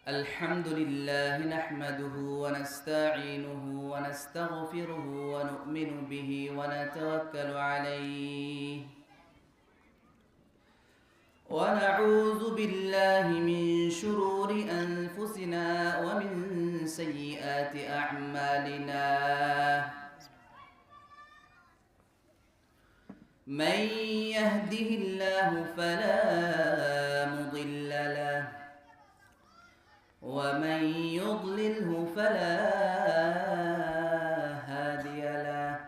الحمد لله نحمده ونستعينه ونستغفره ونؤمن به ونتوكل عليه ونعوذ بالله من شرور أنفسنا ومن سيئات أعمالنا من يهده الله فلا مضل له ومن يضلله فلا هادي له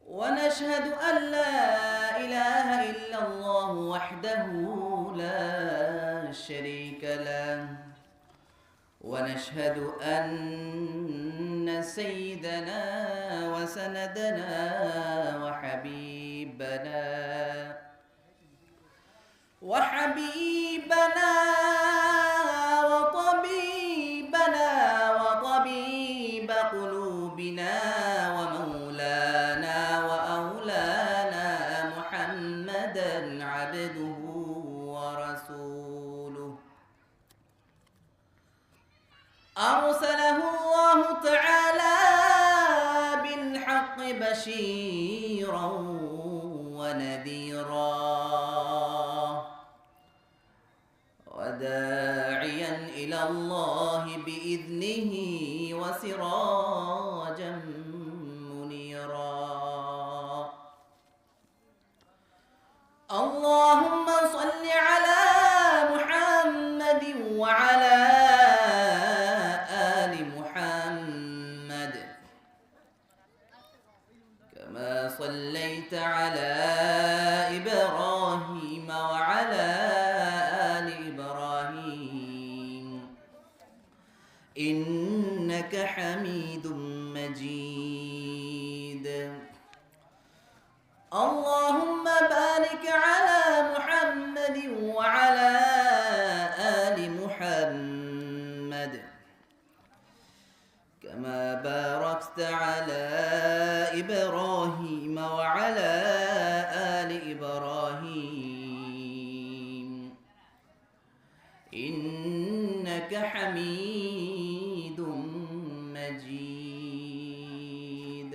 ونشهد أن لا إله إلا الله وحده لا شريك له ونشهد أن سيدنا وسندنا وحبيبنا وطبيبنا وطبيب قلوبنا ومولانا وأولانا محمدا عبده ورسوله أرسله الله تعالى بالحق بشيرا ونذيرا وداعيا إلى الله بإذنه وسراجا منيرا اللهم صل على محمد وعلى آل محمد كما صليت على إبراهيم وعلى إنك حميد مجيد اللهم بارك على محمد وعلى آل محمد كما باركت على إبراهيم وعلى آل إبراهيم إنك حميد مجيد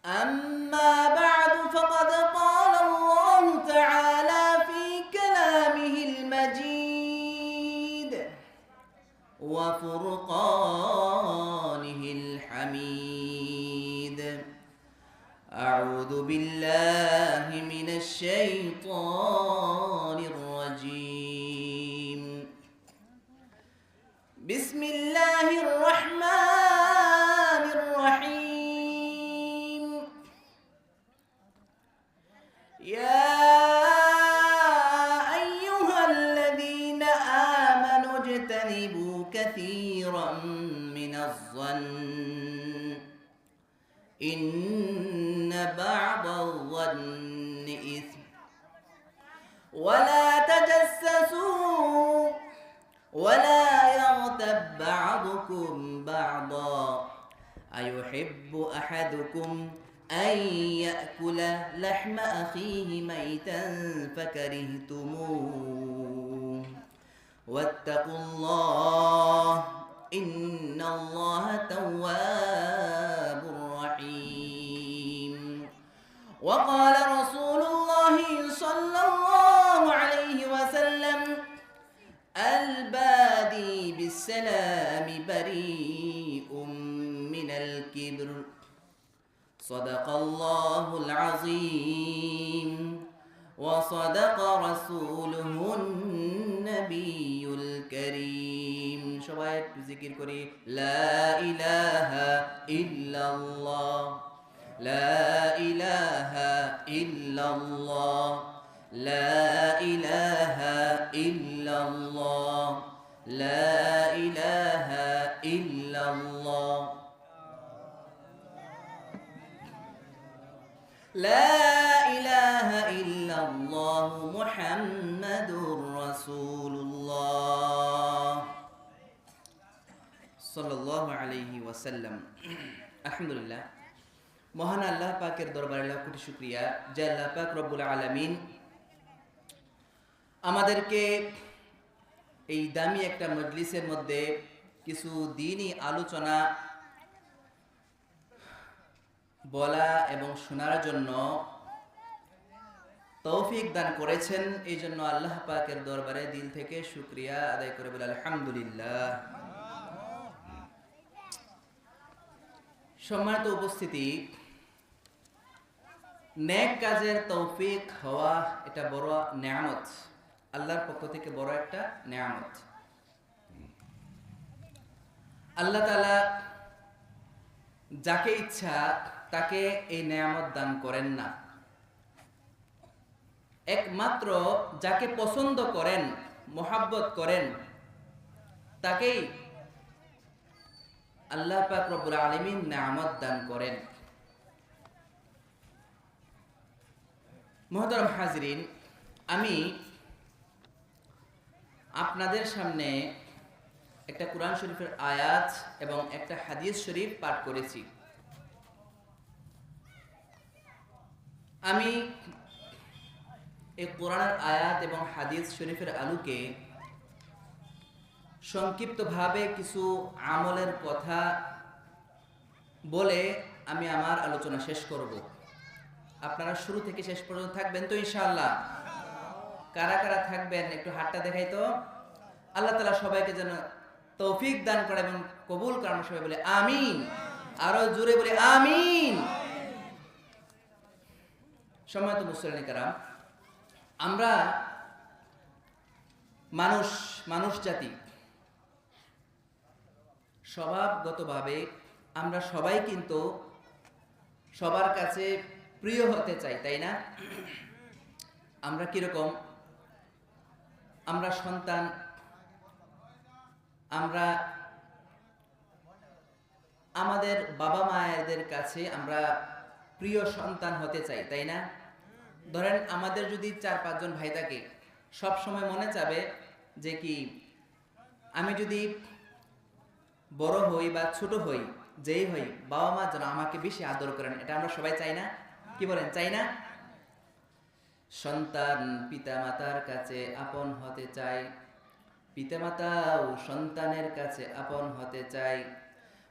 أما بعد فقد قال الله تعالى في كلامه المجيد وفرقانه الحميد أعوذ بالله من الشيطان الرجيم بسم الله الرحمن الرحيم يا أيها الذين آمنوا اجتنبوا كثيرا من الظن إن بعض الظن إثم ولا تجسسوا ولا يغتب بعضكم بعضا أيحب أحدكم أن يأكل لحم أخيه ميتا فكرهتموه واتقوا الله إن الله تواب رحيم وقال رسول الله صلى الله عليه وسلم البادي بالسلام بريء من الكبر صدق الله العظيم وصدق رسوله النبي الكريم সবাই একটু জিকির করি লা ইলাহা ইল্লাল্লাহ লা ইলাহা ইল্লাল্লাহ لا إله إلا الله لا إله إلا الله لا إله إلا الله محمد رسول الله صلى الله عليه وسلم الحمد لله মহান আল্লাহ পাকের দরবারে লাখ কোটি শুকরিয়া যে আল্লাহ পাক রব্বুল আলামিন আমাদেরকে এই দামি একটা মজলিসের মধ্যে কিছু দিনই আলোচনা বলা এবং শোনার জন্য তৌফিক দান করেছেন। এই জন্য আল্লাহ পাকের দরবারে দিল থেকে শুকরিয়া আদায় করে বলে আলহামদুলিল্লাহ। সম্মানিত উপস্থিতি, নেক কাজের তৌফিক হওয়া এটা বড় নেয়ামত, আল্লাহর পক্ষ থেকে বড় একটা নেয়ামত। আল্লাহ তাআলা যাকে ইচ্ছা তাকে এই নেয়ামত দান করেন না, একমাত্র যাকে পছন্দ করেন, মোহাব্বত করেন, তাকেই আল্লাহ পাক রব্বুল আলামিন নেয়ামত দান করেন। মুহতারাম হাজরিন, আমি আপনাদের সামনে একটা কোরআন শরীফের আয়াত এবং একটা হাদিস শরীফ পাঠ করেছি। আমি এই কোরআনের আয়াত এবং হাদিস শরীফের আলোকে সংক্ষিপ্তভাবে কিছু আমলের কথা বলে আমি আমার আলোচনা শেষ করব। আপনারা শুরু থেকে শেষ পর্যন্ত থাকবেন তো ইনশাআল্লাহ? কারা কারা থাকবেন একটু হাতটা দেখাই তো। আল্লাহ তাআলা সবাইকে যেন তৌফিক দান করে এবং কবুল করেন। সবাই বলে আমিন, আরো জোরে বলে আমিন। সম্মানিত মুসলিম কারাম, আমরা মানুষ জাতি, স্বভাবগতভাবে আমরা সবাই কিন্তু সবার কাছে প্রিয় হতে চাই, তাই না? আমরা কিরকম? আমরা সন্তান, আমরা আমাদের বাবা মায়েদের কাছে আমরা প্রিয় সন্তান হতে চাই, তাই না? ধরেন আমাদের যদি 4-5 জন ভাই থাকে, সব সময় মনে চাবে যে কি আমি যদি বড় হই বা ছোট হই, যেই হই, বাবা মা যেন আমাকে বেশি আদর করেন। এটা আমরা সবাই চাই না? কি বলেন, চাই না? সন্তান পিতামাতার কাছে আপন হতে চায়, পিতামাতাও সন্তানের কাছে আপন হতে চায়,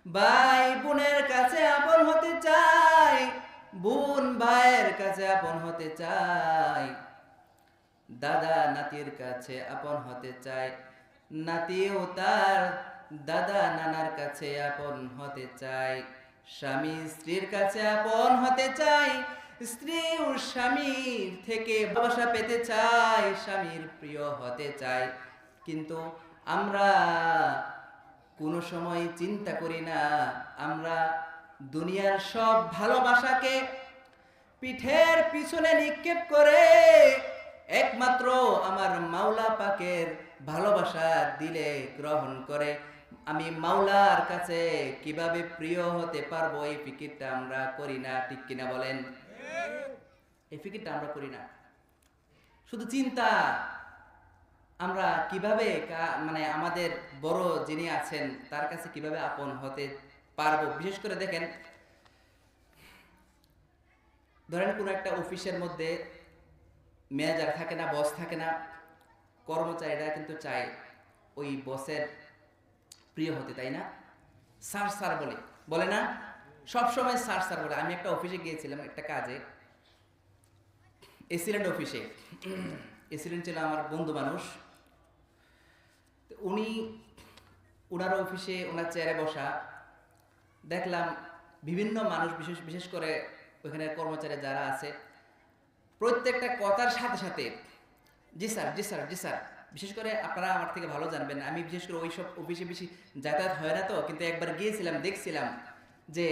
ভাই বোনের কাছে আপন হতে চায়, বোন ভাইয়ের কাছে আপন হতে চায়, দাদা নাতির কাছে আপন হতে চায়, নাতিও তার দাদা নানার কাছে আপন হতে চায়, স্বামী স্ত্রীর কাছে আপন হতে চায়, স্ত্রী ও স্বামীর থেকে ভালোবাসা পেতে চায়, স্বামীর প্রিয় হতে চায়। কিন্তু আমরা কোনো সময় চিন্তা করি না, আমরা দুনিয়ার সব ভালোবাসাকে পিঠের পিছনে নিক্ষেপ করে একমাত্র আমার মাওলা পাকের ভালোবাসা দিলে গ্রহণ করে আমি মাওলার কাছে কিভাবে প্রিয় হতে পারবো, এই ফিকিরটা আমরা করি না। ঠিক কিনা বলেন? এই ফিকিরটা আমরা করি না। শুধু চিন্তা আমরা কিভাবে মানে আমাদের বড় যিনি আছেন তার কাছে কিভাবে আপন হতে পারবো। বিশেষ করে দেখেন, ধরেন কোনো একটা অফিসের মধ্যে ম্যানেজার থাকে না, বস থাকে না, কর্মচারীরা কিন্তু চায় ওই বসের প্রিয় হতে, তাই না? স্যার স্যার বলে না, সব সময় স্যার স্যার বলে। আমি একটা অফিসে গিয়েছিলাম একটা কাজে, এসিলেন্ট অফিসে। এসিলেন্ট ছিল আমার বন্ধু মানুষ। উনি ওনার অফিসে ওনার চেয়ারে বসা দেখলাম বিভিন্ন মানুষ, বিশেষ করে ওখানে কর্মচারী যারা আছে, প্রত্যেকটা কথার সাথে সাথে জি স্যার জি স্যার জি স্যার। বিশেষ করে আপনারা আমার থেকে ভালো জানবেন, আমি বিশেষ করে ওইসব অফিসে বেশি যাতায়াত হয় না তো, কিন্তু একবার গিয়েছিলাম, দেখছিলাম যে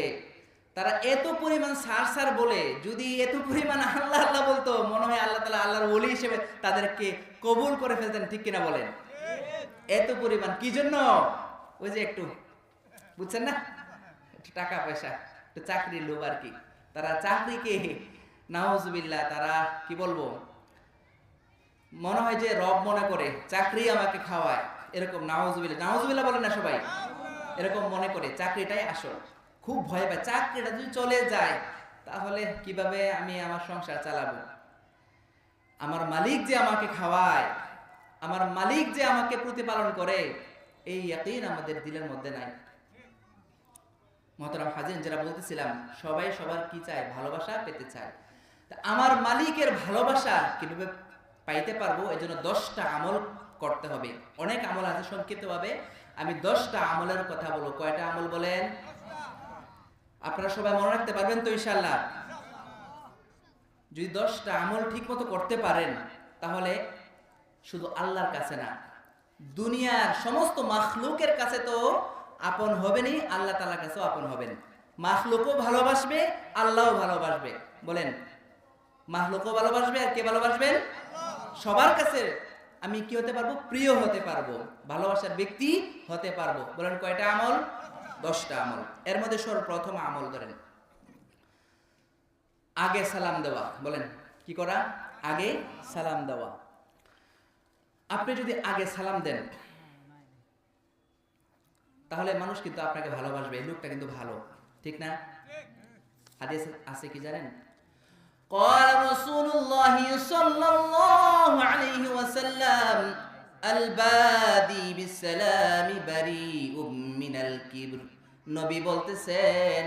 তারা এত পরিমাণ স্যার স্যার বলে, যদি এত পরিমাণ আল্লাহ আল্লাহ বলতো, মনে হয় আল্লাহ তাআলা আল্লাহর ওলি হিসেবে তাদেরকে কবুল করে ফেলতেন। ঠিক কিনা বলেন? এত পরিমাণ কি জন্য? ওই যে একটু বুঝছেন না, একটু টাকা পয়সা, একটু চাকরির লোভ আর কি। তারা চাকরিকে নাউজুবিল্লাহ, তারা কি বলবো, মনে হয় যে রব মনে করে চাকরি আমাকে খাওয়ায়, এরকম। নাউজুবিল্লাহ, নাউজুবিল্লাহ বলেন না সবাই? এরকম মনে করে চাকরিটাই আসল। খুব ভয় পায়, চাকরিটা যদি চলে যায় তাহলে কিভাবে আমি আমার সংসার চালাবো। আমার মালিক যে আমাকে খাওয়ায়, আমার মালিক যে আমাকে প্রতিপালন করে, এই ইয়াকিন আমাদের দিলের মধ্যে নাই। মোহতারাম হাজির, যারা বলতেছিলাম সবাই সবার কি চায়? ভালোবাসা পেতে চায়। আমার মালিকের ভালোবাসা কিভাবে পাইতে পারবো? এই জন্য 10টা আমল করতে হবে। অনেক আমল আছে, সংক্ষিপ্তভাবে আমি 10টা আমলের কথা বলবো। কয়টা আমল বলেন? আপনারা সবাই মনে রাখতে পারবেন তো ইনশাআল্লাহ? যদি 10টা আমল ঠিক মতো করতে পারেন, তাহলে শুধু আল্লাহর কাছে না, দুনিয়ার সমস্ত মাখলুকের কাছে তো আপন হবেনই, আল্লাহ তাআলার কাছেও আপন হবেন। মাখলুকও ভালোবাসবে, আল্লাহও ভালোবাসবে। বলেন, মাখলুকও ভালোবাসবে, আর কে ভালোবাসবেন? সবার কাছে আমি কি হতে পারবো? প্রিয় হতে পারবো, ভালোবাসার ব্যক্তি হতে পারবো। বলেন কয়টা আমল? 10টা আমল। এর মধ্যে সর্বপ্রথম আমল ধরেন আগে সালাম দেওয়া। বলেন কি করা? আগে সালাম দেওয়া। আপনি যদি আগে সালাম দেন, তাহলে মানুষ কিন্তু আপনাকে ভালোবাসবে, এই লোকটা কিন্তু ভালো, ঠিক না? হাদিস আছে কি জানেন? قال رسول الله صلى الله عليه وسلم البادي بالسلام بريء من الكبر। নবী বলতেছেন,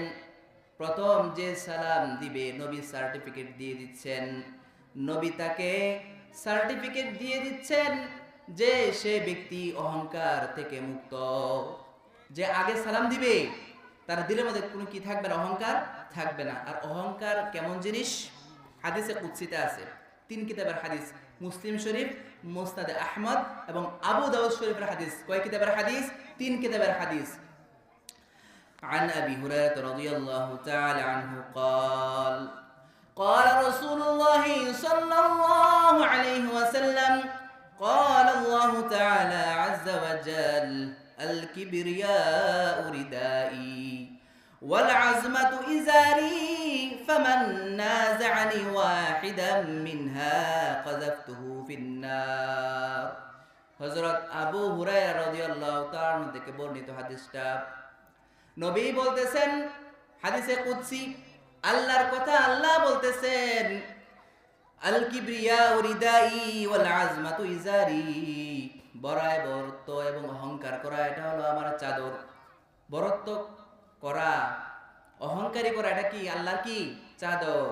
প্রথম যে সালাম দিবে, নবী সার্টিফিকেট দিয়ে দিচ্ছেন, নবী তাকে সার্টিফিকেট দিয়ে দিচ্ছেন যে সে ব্যক্তি অহংকার থেকে মুক্ত। যে আগে সালাম দিবে, তার দিলের মধ্যে কোনো কি থাকবে না? অহংকার থাকবে না। আর অহংকার কেমন জিনিস? হাদিসে কুদসিতে আছে, 3 কিতাবের হাদিস, মুসলিম শরীফ, মুসনাদে আহমদ এবং আবু দাউদ শরীফের হাদিস। কয় কিতাবের হাদিস? 3 কিতাবের হাদিস। عن أبي هريرة رضي الله تعالى عنه قال قال رسول الله صلى الله عليه وسلم قال الله تعالى عز وجل الكبرياء ردائي والعزمة إزاري فمن نازعني واحدا منها قذفته في النار। হযরত আবু হুরায়রা রাদিয়াল্লাহু তাআলা থেকে বর্ণিত হাদিসটা, নবী বলতেছেন, হাদিসে কুদসি, আল্লাহর কথা, আল্লাহ বলতেছেন, আল কিবরিয়াউ রিদাই ওয়াল আজমাতু ইজারি, বড়াই বরত্ব এবং অহংকার করা এটা হলো আমার চাদর। বরত্ব করা, অহংকারী করা, এটা কি? আল্লাহর কি? চাদর।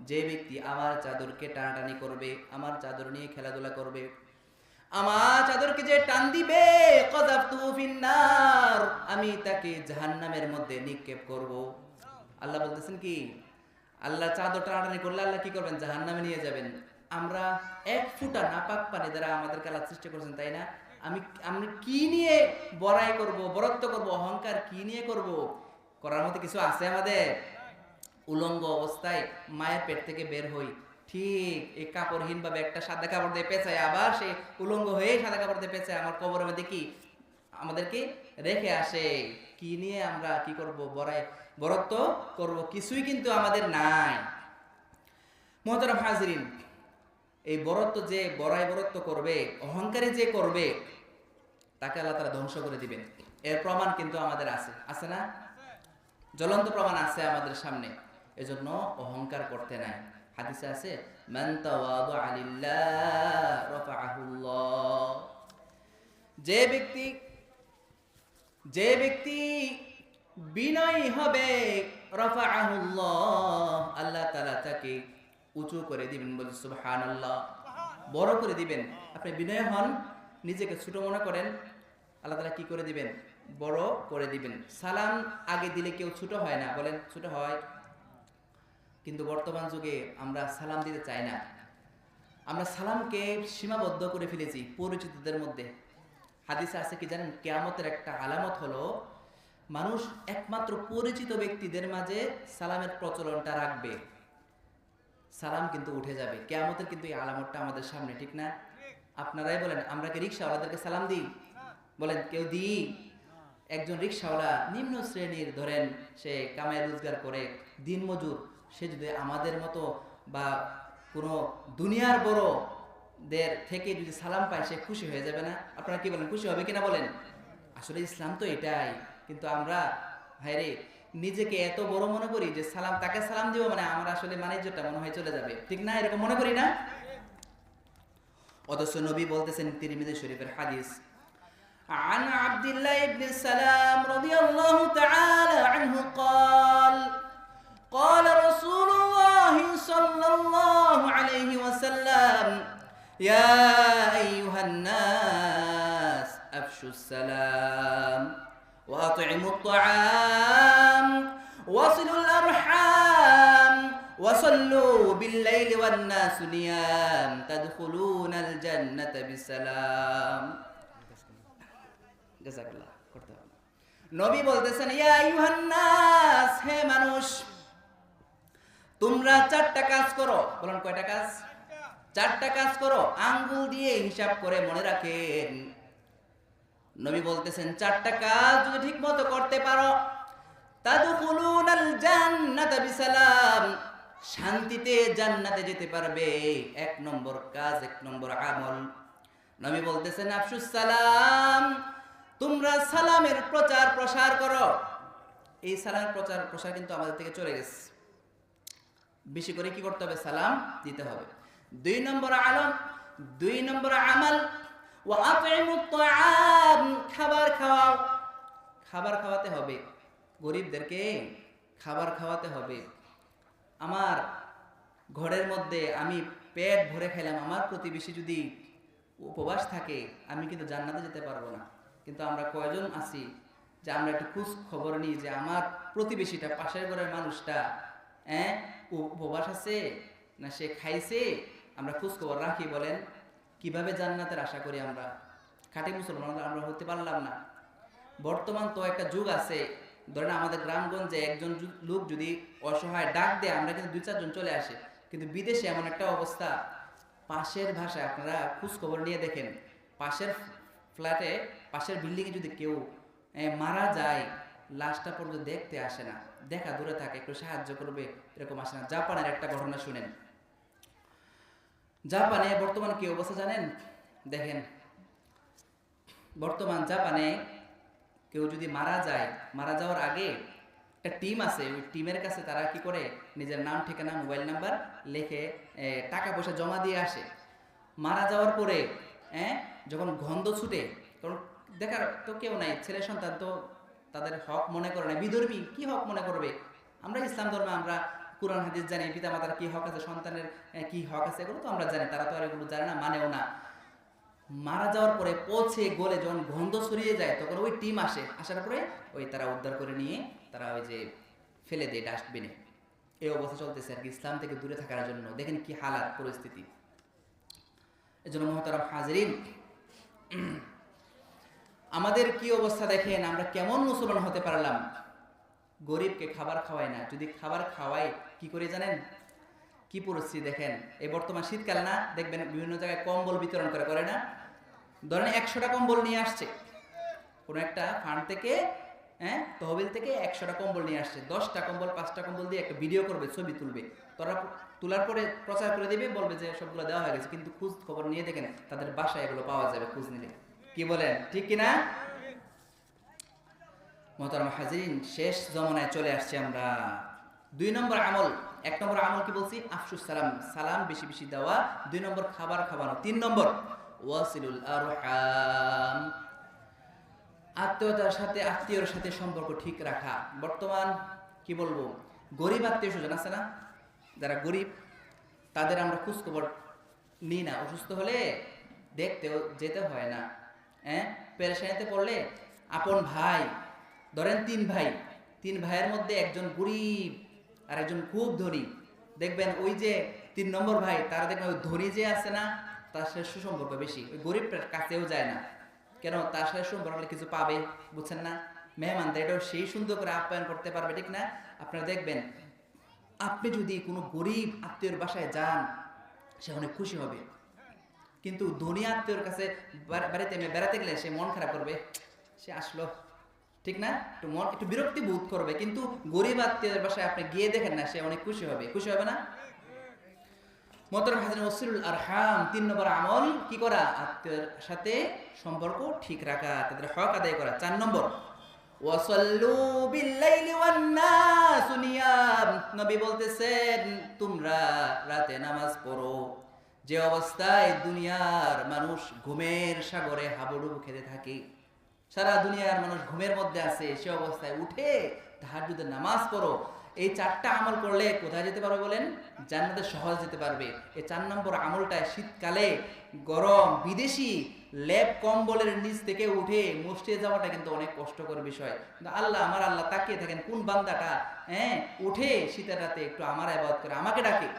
যে ব্যক্তি আমার চাদরকে টানাটানি করবে, আমার চাদর নিয়ে খেলাধুলা করবে, আমার চাদরকে যে টান দিবে, কাযাফতুহু ফিন্নার, আমি তাকে জাহান্নামের মধ্যে নিক্ষেপ করব। আল্লাহ বলতেছেন কি? আল্লাহ চাদর টানাটানি করলে আল্লাহ কি করবেন? জাহান্নামে নিয়ে যাবেন। আমরা 1 ফোঁটা নাপাক পানি দ্বারা আমাদেরকে আল্লাহ সৃষ্টি করেছেন, তাই না? আমি কি নিয়ে বড়াই করব, বরত্ব করব, অহংকার কি নিয়ে করব? করার মতো কিছু আছে আমাদের? উলঙ্গ অবস্থায় মায়ের পেট থেকে বের হই, ঠিক এই কাপড়হীন ভাবে একটা সাদা কাপড় দিয়ে পেঁচায়, আবার সে উলঙ্গ হয়ে সাদা কাপড় দিয়ে পেঁচায় আমার কবরের মধ্যে কি আমাদেরকে রেখে আসে। কি নিয়ে আমরা কি করব? বরত্ব করব? কিছুই কিন্তু আমাদের নাই। মুহতারাম হাজিরিন, এই বরত্ব যে বরত্ব করবে, অহংকারী যে করবে, তাকে আল্লাহ তাআলা ধ্বংস করে দিবেন। এর প্রমাণ কিন্তু আমাদের আছে, আছে না? জ্বলন্ত প্রমাণ আছে আমাদের সামনে। এজন্য অহংকার করতে নাই। হাদিসে আছে, মান তাওয়াদা লিল্লাহ রাফাআহুল্লাহ, যে ব্যক্তি বিনয়ী হবে, রাফাআহুল্লাহ, আল্লাহ তাআলা তাকে উঁচু করে দিবেন। বলি সুবহানাল্লাহ, বড় করে দিবেন। আপনি বিনয় হন, নিজেকে ছোট মনে করেন, আল্লাহ তাআলা কি করে দিবেন? বড় করে দিবেন। সালাম আগে দিলে কেউ ছোট হয় না, বলেন ছোট হয়? কিন্তু বর্তমান যুগে আমরা সালাম দিতে চাই না। আমরা সালামকে সীমাবদ্ধ করে ফেলেছি পরিচিতদের মধ্যে। হাদিসে আছে কি জানেন? কিয়ামতের একটা আলামত হলো, মানুষ একমাত্র পরিচিত ব্যক্তিদের মাঝে সালামের প্রচলনটা রাখবে, সালাম কিন্তু উঠে যাবে। কিয়ামতের কিন্তু এই আলামতটা আমাদের সামনে, ঠিক না? আপনারাই বলেন, আমরা কি রিকশাওয়ালাদেরকে সালাম দিই? বলেন কেউ দিই? একজন রিকশাওয়ালা নিম্ন শ্রেণীর, ধরেন সে কামাই রোজগার করে, দিনমজুর, সে যদি আমাদের মতো বা কোনো দুনিয়ার বড়দের থেকে যদি সালাম পায়, সে খুশি হয়ে যাবে না? আপনারা কি বলেন, খুশি হবে কিনা বলেন? আসলে ইসলাম তো এটাই। কিন্তু আমরা হায়রে নিজেকে এত বড় মনে করি যে সালাম, তাকে সালাম দিব মানে আমার আসলে বাণিজ্যটা মনে হয় চলে যাবে, ঠিক না? এরকম মনে করি না? অথচ নবী বলতেছেন তিরমিজি শরীফের হাদিস, عن عبد الله بن السلام رضي الله تعالى عنه قال قال رسول الله صلى الله عليه وسلم يا أيها الناس أفشوا السلام وأطعموا الطعام وصلوا الأرحام وصلوا بالليل والناس نيام تدخلون الجنة بسلام. জাযাকাল্লাহ করতে হবে। নবী বলতেছেন ইয়া আইয়ুহান নাস, হে মানুষ, তোমরা চারটা কাজ করো। বলেন কয়টা কাজ? চারটা কাজ করো, আঙ্গুল দিয়ে হিসাব করে মনে রাখেন। নবী বলতেছেন চারটা কাজ যদি ঠিকমতো করতে পারো, তাদখুলুনাল জান্নাতা বিসালাম, শান্তিতে জান্নাতে যেতে পারবে। এক নম্বর কাজ, এক নম্বর আমল। নবী বলতেছেন আফশুস সালাম, তোমরা সালামের প্রচার প্রসার করো। এই সালামের প্রচার প্রসার কিন্তু আমাদের থেকে চলে গেছে। বেশি করে কি করতে হবে? সালাম দিতে হবে। দুই নম্বর আমাল, ওয়া আতইমুত তাআম, খাবার খাওয়াও। খাবার খাওয়াতে হবে, গরিবদেরকে খাবার খাওয়াতে হবে। আমার ঘরের মধ্যে আমি পেট ভরে খেলাম, আমার প্রতিবেশী যদি উপবাস থাকে আমি কিন্তু জান্নাতে যেতে পারবো না। কিন্তু আমরা কয়জন আছি যে আমরা একটু খোঁজ খবর নিই যে আমার প্রতিবেশীটা, পাশের ঘরের মানুষটা উপবাস আছে না সে খাইছে, আমরা খোঁজ খবর রাখি। বলেন কিভাবে জান্নাতের আশা করি আমরা? খাঁটি মুসলমান আমরা হতে পারলাম না। বর্তমান তো একটা যুগ আছে, ধরেন আমাদের গ্রামগঞ্জে একজন লোক যদি অসহায় ডাক দেয় আমরা কিন্তু 2-4 জন চলে আসে। কিন্তু বিদেশে এমন একটা অবস্থা, পাশের ভাষায় আপনারা খোঁজ খবর নিয়ে দেখেন, পাশের ফ্ল্যাটে, পাশের বিল্ডিংয়ে যদি কেউ মারা যায়, লাশটা পর্যন্ত দেখতে আসে না, দেখা দূরে থাকে, একটু সাহায্য করবে এরকম আসে না। জাপানের একটা ঘটনা শুনেন। জাপানে বর্তমান কি অবস্থা জানেন? দেখেন বর্তমান জাপানে কেউ যদি মারা যায়, মারা যাওয়ার আগে একটা টিম আছে, ওই টিমের কাছে তারা কি করে নিজের নাম, ঠিকানা, মোবাইল নাম্বার লিখে টাকা পয়সা জমা দিয়ে আসে। মারা যাওয়ার পরে যখন গন্ধ ছুটে, কারণ দেখার তো কেউ নাই, ছেলে সন্তান তো তাদের হক মনে করে না, বিধর্মী কি হক মনে করবে? আমরা ইসলাম ধর্মে আমরা কুরআন হাদিস জানি, পিতা মাতার কি হক আছে, সন্তানের কি হক আছে, এগুলো তো আমরা জানি। তারা তো আর এগুলো জানে না, মানেও না। মারা যাওয়ার পরে পচে গলে যখন গন্ধ ছড়িয়ে যায়, তখন ওই টিম আসে, আসার পরে ওই তারা উদ্ধার করে নিয়ে তারা ওই যে ফেলে দেয় ডাস্টবিনে। এই অবস্থা চলতেছে আর কি, ইসলাম থেকে দূরে থাকার জন্য। দেখেন কি হালাত পরিস্থিতি। এই জন্য মুহতারাম হাজিরিন, আমাদের কি অবস্থা দেখেন, আমরা কেমন মুসলমান হতে পারলাম? গরিবকে খাবার খাওয়াই না, যদি খাবার খাওয়াই কি করে জানেন? কি পরিস্থিতি দেখেন। এই বর্তমান শীতকাল না, দেখবেন বিভিন্ন জায়গায় কম্বল বিতরণ করে না? ধরেন 100টা কম্বল নিয়ে আসছে কোনো একটা ফান্ড থেকে, তহবিল থেকে 100টা কম্বল নিয়ে আসছে। 10টা কম্বল, 5টা কম্বল দিয়ে একটা ভিডিও করবে, ছবি তুলবে, তারা তোলার পরে প্রচার করে দিবে, বলবে যে সবগুলো দেওয়া হয়ে গেছে। কিন্তু খোঁজ খবর নিয়ে দেখেন তাদের বাসায় এগুলো পাওয়া যাবে খোঁজ নিলে। কি বলেন, ঠিক কিনা? মুহতারাম হাজিরিন, শেষ জমানায় চলে আসছে আমরা। 2 নম্বর আমল, 1 নম্বর আমল কি বলছি? আফশুস সালাম, সালাম বেশি বেশি দেওয়া। 2 নম্বর খাবার খাওয়ানো। 3 নম্বর ওয়াসিলুল আরহাম, আত্মীয়তার সাথে, আত্মীয়র সাথে সম্পর্ক ঠিক রাখা। বর্তমান কি বলবো, গরিব আত্মীয় স্বজন আছে না, যারা গরিব তাদের আমরা খোঁজ খবর নিই না। অসুস্থ হলে দেখতেও যেতে হয় না, পেরেশানিতে পড়লে আপন ভাই, ধরেন 3 ভাই, 3 ভাইয়ের মধ্যে একজন গরিব আর একজন খুব ধনী, দেখবেন ওই যে 3 নম্বর ভাই, তারা দেখবেন ওই ধনী যে আছে না, তার সাথে সুসম্পর্ক বেশি, ওই গরিবটার কাছেও যায় না। কেন? তার সাথে সম্পর্ক হলে কিছু পাবে, বুঝছেন না? মেহমানদের এটাও সেই সুন্দর করে আপ্যায়ন করতে পারবে, ঠিক না? আপনারা দেখবেন আপনি যদি কোনো গরিব আত্মীয়র বাসায় যান, সে অনেক খুশি হবে। কিন্তু ধনী আত্মীয়র কাছে বাড়িতে বেড়াতে গেলে সে মন খারাপ করবে, সে আসলো, ঠিক না? একটু বিরক্তি বোধ করবে। কিন্তু গরিব আত্মীয়র বাসায় আপনি গিয়ে দেখেন না, সে অনেক খুশি হবে, খুশি হবে না? মুহতারাম হাজিরিন, ওয়াসিলুল আরহাম, 3 নম্বর আমল কি করা? আত্মীয়ের সাথে সম্পর্ক ঠিক রাখা, তাদের হক আদায় করা। 4 নম্বর ওয়াসাল্লু বিল্লাইলি ওয়ান নাসু নিয়াম, নবী বলতেছেন তোমরা রাতে নামাজ পড়ো, যে অবস্থায় দুনিয়ার মানুষ ঘুমের সাগরে হাবুডুবু খেতে থাকে, সারা দুনিয়ার মানুষ ঘুমের মধ্যে আছে, সে অবস্থায় উঠে তাহাজ্জুদের নামাজ পড়ো। এই 4টা আমল করলে কোথায় যেতে পারবে বলেন? জান্নাতে সহজ যেতে পারবে। এই 4 নম্বর আমলটায় শীতকালে গরম বিদেশি লেপ কম্বলের নিচ থেকে উঠে মসজিদে যাওয়াটা কিন্তু অনেক কষ্টকর বিষয়। কিন্তু আমার আল্লাহ তাকিয়ে থাকেন কোন বান্দাটা উঠে শীতের রাতে একটু আমার ইবাদত করে আমাকে ডাকে।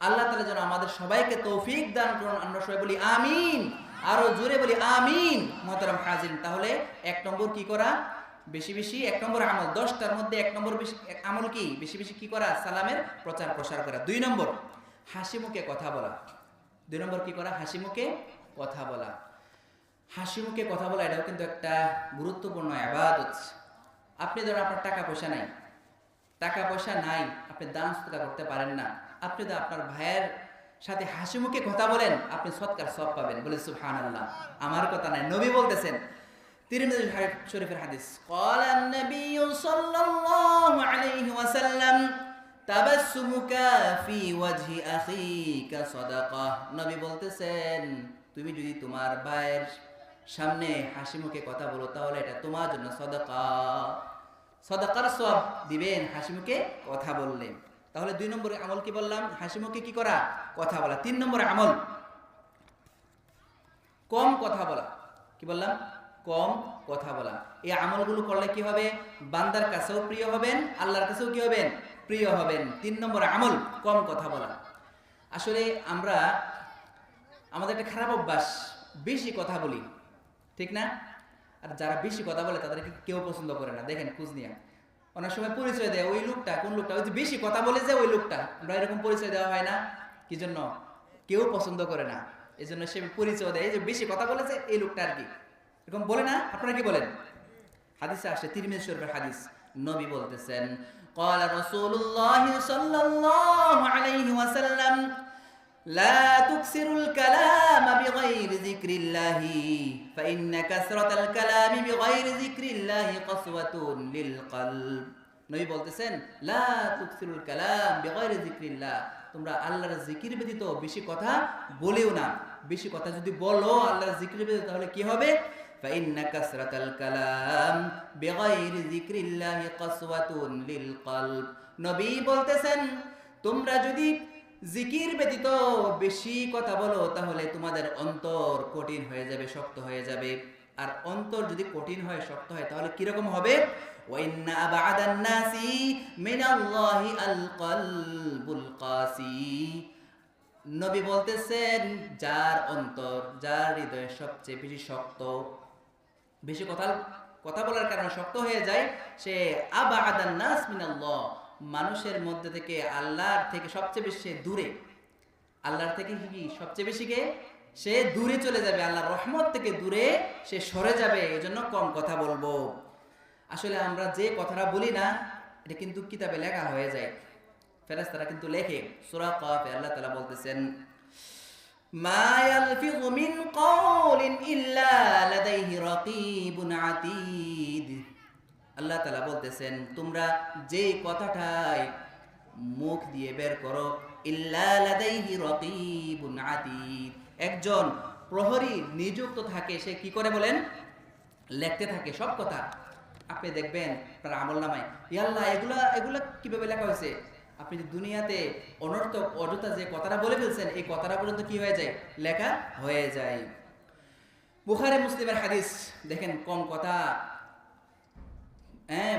আল্লাহ তাআলা যেন আমাদের সবাইকে তৌফিক দান করুন। আমরা সবাই বলি আমিন, আরো জোরে বলি আমিন। মোহতারাম হাজিরিন, তাহলে 1 নম্বর কি করা? বেশি বেশি 1 নম্বর আমল, 10টার মধ্যে 1 নম্বর আমল কি? বেশি বেশি কি করা? সালামের প্রচার প্রসার করা। 2 নম্বর হাসি মুখে কথা বলা। 2 নম্বর কি করা? হাসি মুখে কথা বলা। হাসি মুখে কথা বলা এটাও কিন্তু একটা গুরুত্বপূর্ণ ইবাদত। আপনি ধরুন আপনার টাকা পয়সা নাই, আপনি দান সদকা করতে পারেন না, আপনি তো আপনার ভাইয়ের সাথে হাসি মুখে কথা বলেন, আপনি সদকার সওয়াব পাবেন। বলে সুবহানাল্লাহ। আমার কথা নাই, নবী বলতেছেন, তিরমিজি শরীফের হাদিস, ক্বালা an-নবী সাল্লাল্লাহু আলাইহি ওয়াসাল্লাম তাবাসসুমুকা ফি ওয়াজহি আখিকা সাদাকাহ। নবী বলতেছেন, তুমি যদি তোমার ভাইয়ের সামনে হাসি মুখে কথা বলো তাহলে এটা তোমার জন্য সাদাকা, সাদাকার সওয়াব দিবেন হাসি মুখে কথা বললে। তাহলে 2 নম্বরে আমল কি বললাম? হাসি মুখে কি করা? কথা বলা। 3 নম্বরে আমল কম কথা বলা। কি বললাম? কম কথা বলা। এই আমলগুলো করলে কি হবে? বান্দার কাছেও প্রিয় হবেন, আল্লাহর কাছেও কি হবেন? প্রিয় হবেন। 3 নম্বর আমল কম কথা বলা। আসলে আমাদের একটা খারাপ অভ্যাস, বেশি কথা বলি, ঠিক না? আর যারা বেশি কথা বলে তাদেরকে কেউ পছন্দ করে না। দেখেন খোঁজ নিয়ে অনেক সময় পরিচয় দেয়, ওই লোকটা কোন লোকটা, ওই যে বেশি কথা বলে যে ওই লোকটা, আমরা এরকম পরিচয় দেওয়া হয় না? কি জন্য? কেউ পছন্দ করে না, এই জন্য সে পরিচয় দেয় যে বেশি কথা বলেছে এই লোকটা আর কি, এরকম বলে না? আপনারা কি বলেন? হাদিসে আসে, তিরমিজি শরীফের হাদিস, নবী বলতেছেন, ক্বালা রাসূলুল্লাহ সাল্লাল্লাহু আলাইহি ওয়াসাল্লাম লা তুকসিরুল কালামা বিগাইরি যিকরিল্লাহি ফাইন্না কাসরাতাল কালামি বিগাইরি যিকরিল্লাহি কাসওয়াতুন লিল কলব। নবী বলতেছেন, লা তুকসিরুল কালাম বিগাইরি যিকরিল্লাহ, তোমরা আল্লাহর জিকির ব্যতীত বেশি কথা বলিও না। বেশি কথা যদি বলো আল্লাহর জিকির ব্যতীত তাহলে কি হবে? ফাইন্না কাসরাতাল কালাম বিগাইরি যিকরিল্লাহি কাসওয়াতুন লিল কলব। নবী বলতেছেন, তোমরা যদি জিকির ব্যতীত বেশি কথা বলো তাহলে তোমাদের অন্তর কঠিন হয়ে যাবে, শক্ত হয়ে যাবে। আর অন্তর যদি কঠিন হয়, শক্ত হয়, তাহলে কিরকম হবে? ওয়াইন্না আবাদান নাসি মিনাল্লাহি আল কলবুল কাসি। নবী বলতেছেন, যার অন্তর, যার হৃদয় সবচেয়ে বেশি শক্ত, বেশি কথা বলার কারণে শক্ত হয়ে যায়, সে আবাদান নাস মিনাল্লাহ, মানুষের মধ্যে থেকে আল্লাহর থেকে সবচেয়ে বেশি দূরে, আল্লাহর থেকে কি সবচেয়ে বেশি সে দূরে চলে যাবে, আল্লাহর রহমত থেকে দূরে সে সরে যাবে। এজন্য কম কথা বলবো। আসলে আমরা যে কথাটা বলি না, এটা কিন্তু কিতাবে লেখা হয়ে যায়, ফেরেশতারা কিন্তু লেখে। সূরা কাফে আল্লাহ তাআলা বলতেছেন, মা ইয়ালফিযু মিন কাওলিন ইল্লা লাদাইহি রাকীবুন আতীদ। আল্লাহ তাআলা বলতেছেন, তোমরা যে কথাটাই মুখ দিয়ে বের করো, ইল্লা লাদাইহি রাকীবুন আতীদ, একজন প্রহরী নিযুক্ত থাকে, সে কি করে বলেন? লিখতে থাকে সব কথা। আপনি দেখবেন আপনার আমলনামায়, ইয়া আল্লাহ, এগুলা কিভাবে লেখা হয়েছে? আপনি দুনিয়াতে অনর্থক অযথা যে কথাটা বলে ফেলছেন, এই কথাটা পর্যন্ত কি হয়ে যায়? লেখা হয়ে যায়। বুখারী মুসলিমের হাদিস দেখেন, কম কথা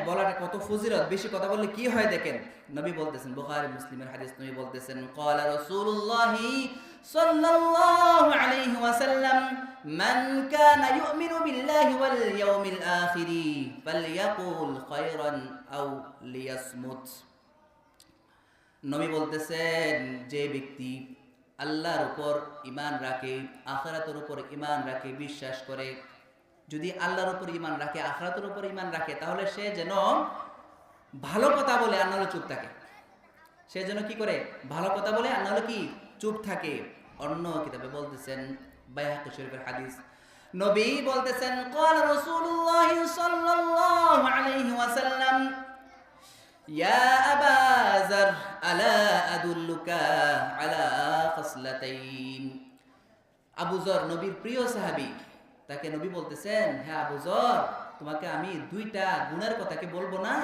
বলাটা কত ফজিলত, বেশি কথা বললে কি হয় দেখেন। নবী বলতেছেন, বুখারী মুসলিমের হাদিস, নবী বলতেছেন, ক্বালা রাসূলুল্লাহি সাল্লাল্লাহু আলাইহি ওয়াসাল্লাম মান কানা ইউমিনু বিল্লাহি ওয়াল ইয়াউমিল আখিরি ফালইয়াকুল খায়রান আও লিয়াসমুত। নবী বলতেছেন, যে ব্যক্তি আল্লাহর উপর ঈমান রাখে, আখিরাতের উপর ঈমান রাখে, বিশ্বাস করে, যদি আল্লাহর উপর ঈমান রাখে, আখিরাতের উপর ঈমান রাখে, তাহলে সে যেন ভালো কথা বলে আর নাহলে চুপ থাকে। সে যেন কি করে? ভালো কথা বলে আর নাহলে কি? চুপ থাকে। অন্য কিতাবে বলতেছেন, বাইহাকী শরীফের হাদিস, নবী বলতেছেন, ক্বালা রাসূলুল্লাহ সাল্লাল্লাহু আলাইহি ওয়াসাল্লাম ইয়া আবা যার আলা আদুল্লুকা আলা খাসলাতাইন। আবু যর নবীর প্রিয় সাহাবী, তাকে নবী বলতেছেন, হ্যাঁ আবু যর, তোমাকে আমি দুইটা গুণের কথা কি বলবো না?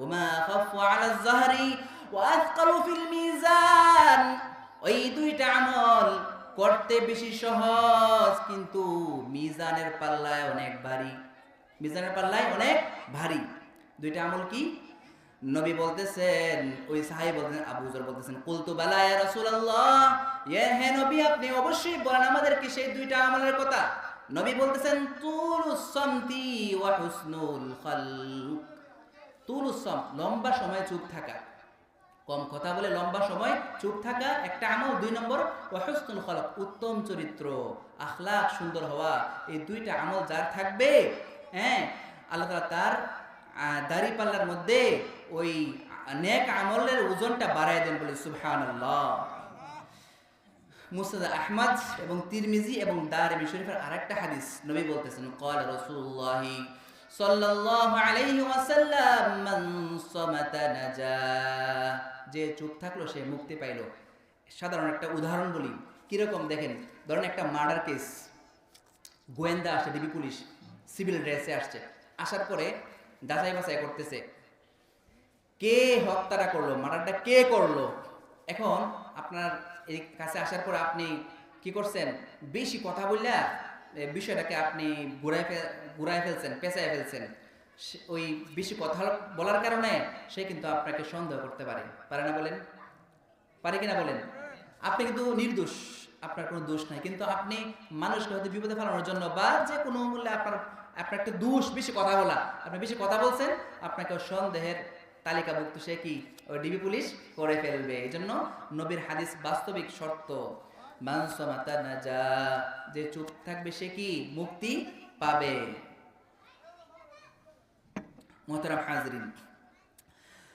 ওমা খাফু আলা যাহরি ওয়া আথকালু ফিল মিজান। ওই দুইটা আমল করতে বেশি সহজ, কিন্তু মিজানের পাল্লায় অনেক ভারী। মিজানের পাল্লায় অনেক ভারী। দুইটা আমল কি? নবী বলতেছেন, ওই সাহাবী বলতেছেন, আবু যর বলতেছেন, কুলতু বালা ইয়া রাসূলুল্লাহ, হে নবী আপনি অবশ্যই বলেন আমাদেরকে সেই দুইটা আমলের কথা। নবী বলতেছেন, তুলুস সামতি ওয়া হুসনুল খালক। তুলুস সাম, লম্বা সময় চুপ থাকা, কম কথা বলে লম্বা সময় চুপ থাকা একটা আমল। 2 নম্বর ওয়া হুসনুল খালক, উত্তম চরিত্র, আখলাক সুন্দর হওয়া। এই দুইটা আমল যার থাকবে, হ্যাঁ, আল্লাহ তাআলা তার দাড়ি পাল্লার মধ্যে ওই নেক আমলের ওজনটা বাড়ায় দেন, বলে সুবহানাল্লাহ। মুসনাদ আহমদ এবং তিরমিজি এবং দারমি শরীফের আরেকটা হাদিস, নবী বলতেছেন, ক্বালা রাসূলুল্লাহ সাল্লাল্লাহু আলাইহি ওয়াসাল্লাম, মান সামাতা নাজা। যে চুপ থাকলো সে মুক্তি পাইল। সাধারণ একটা উদাহরণ বলি, কিরকম দেখেন, ধরেন একটা মার্ডার কেস, গোয়েন্দা আসে, ডিবি পুলিশ সিভিল ড্রেসে আসছে, আসার পরে যাচাই বাছাই করতেছে কে হত্যাটা করলো, মার্ডারটা কে করলো। এখন আপনার এই কাছে আসার পর আপনি কি করছেন, বেশি কথা বললে বিষয়টাকে আপনি ঘুরায় ফেলছেন, পেঁচায় ফেলছেন। ওই বেশি কথা বলার কারণে সে কিন্তু আপনাকে সন্দেহ করতে পারে, পারে না বলেন? পারে কিনা বলেন? আপনি কিন্তু নির্দোষ, আপনার কোনো দোষ নাই, কিন্তু আপনি মানুষকে হয়তো বিপদে ফেলানোর জন্য বা যে কোনো মূল্যে আপনার একটা দোষ, বেশি কথা বলা, আপনি বেশি কথা বলছেন, আপনাকে সন্দেহের তালিকাভুক্ত সে কি ওই ডিবি পুলিশ করে ফেলবে। এই জন্য নবীর হাদিস বাস্তবিক শর্ত, মান সামাতা নাজা, যে চুপ থাকবে সে কি মুক্তি পাবে। মুহতারাম হাজরিন,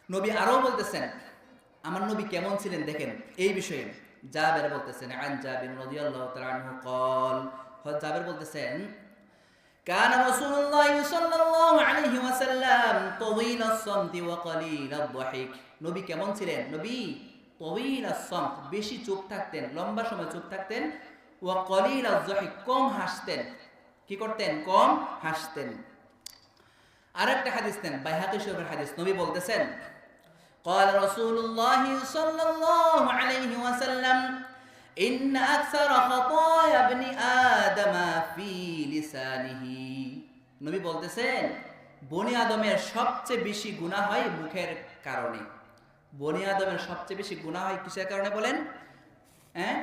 নবী আরো বলতেছেন, আমার নবী কেমন ছিলেন দেখেন এই বিষয়ে। জাবের বলতেছেন, আন জাবির রাদিয়াল্লাহু তাআলা আনহু قال, জাবের বলতেছেন, كان رسول الله صلى الله عليه وسلم طويل الصمت وقليل الضحك। নবী কেমন ছিলেন? নবী طويل الصمت, বেশি চুপ থাকতেন, লম্বা সময় চুপ থাকতেন, وقليل الضحك, কম হাসতেন। কি করতেন? কম হাসতেন। আরেকটা হাদিস দেন, বাইহাকী শরীফের হাদিস, নবী বলতেছেন, قال رسول الله صلى الله عليه وسلم, إن أكثر خطايا ابن آدم في لسانه। নবী বলতেছেন, বনি আদমের সবচেয়ে বেশি গুনাহ হয় মুখের কারণে। বনি আদমের সবচেয়ে বেশি গুনাহ হয় কিসের কারণে বলেন? হ্যাঁ,